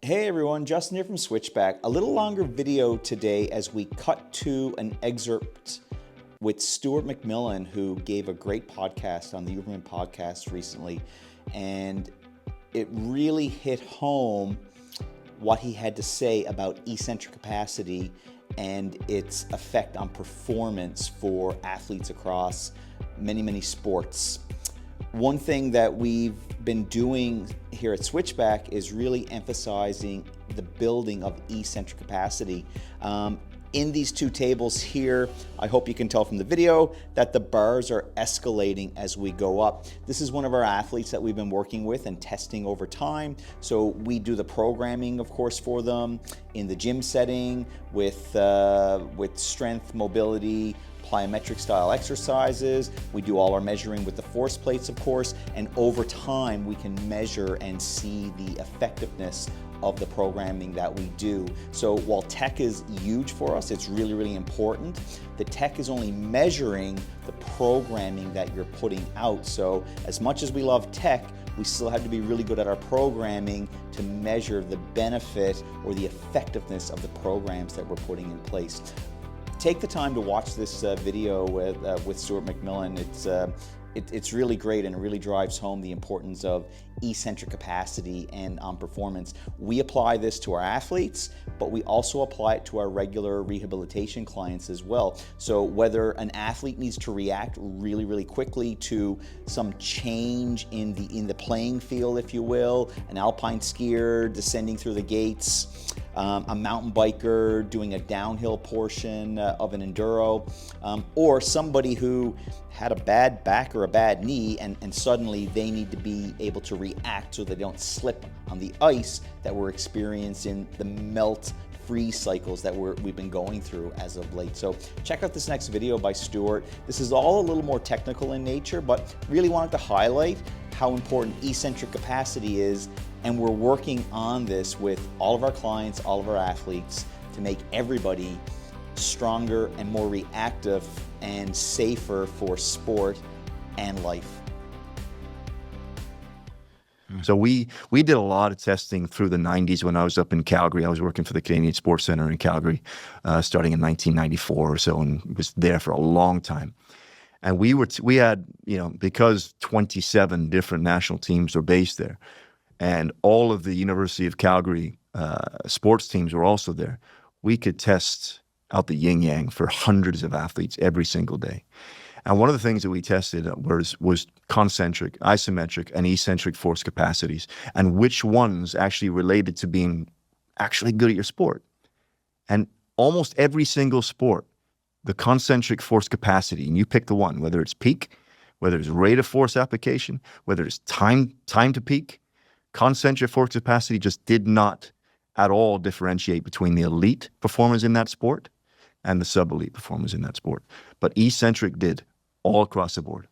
Hey everyone, Justin here from Switchback. A little longer video today as we cut to an excerpt with Stuart McMillan, who gave a great podcast on the Uberman podcast recently. And it really hit home what he had to say about eccentric capacity and its effect on performance for athletes across many sports. One thing that we've been doing here at Switchback is really emphasizing the building of eccentric capacity. In these two tables here, I hope you can tell from the video that the bars are escalating as we go up. This is one of our athletes that we've been working with and testing over time. So we do the programming, of course, for them in the gym setting with strength, mobility, plyometric style exercises. We do all our measuring with the force plates, of course, and over time we can measure and see the effectiveness of the programming that we do. So while tech is huge for us, it's really important, the tech is only measuring the programming that you're putting out. So as much as we love tech, we still have to be really good at our programming to measure the benefit or the effectiveness of the programs that we're putting in place. Take the time to watch this video with Stuart McMillan. It's really great, and it really drives home the importance of eccentric capacity and performance. We apply this to our athletes, but we also apply it to our regular rehabilitation clients as well. So whether an athlete needs to react really quickly to some change in the playing field, if you will, an alpine skier descending through the gates, a mountain biker doing a downhill portion of an enduro, or somebody who had a bad back or a bad knee and suddenly they need to be able to react so they don't slip on the ice that we're experiencing the melt freeze cycles that we've been going through as of late. So check out this next video by Stuart. This is all a little more technical in nature, but really wanted to highlight how important eccentric capacity is, and we're working on this with all of our clients, all of our athletes, to make everybody stronger and more reactive and safer for sport and life. So we did a lot of testing through the 90s when I was up in Calgary. I was working for the Canadian Sports Centre in Calgary starting in 1994 or so, and was there for a long time. And we had, because 27 different national teams are based there, and all of the University of Calgary sports teams were also there, we could test out the yin-yang for hundreds of athletes every single day. And one of the things that we tested was concentric, isometric, and eccentric force capacities, and which ones actually related to being actually good at your sport. And almost every single sport, the concentric force capacity, and you pick the one, whether it's peak, whether it's rate of force application, whether it's time to peak, concentric force capacity just did not at all differentiate between the elite performers in that sport and the sub-elite performers in that sport. But eccentric did, all across the board.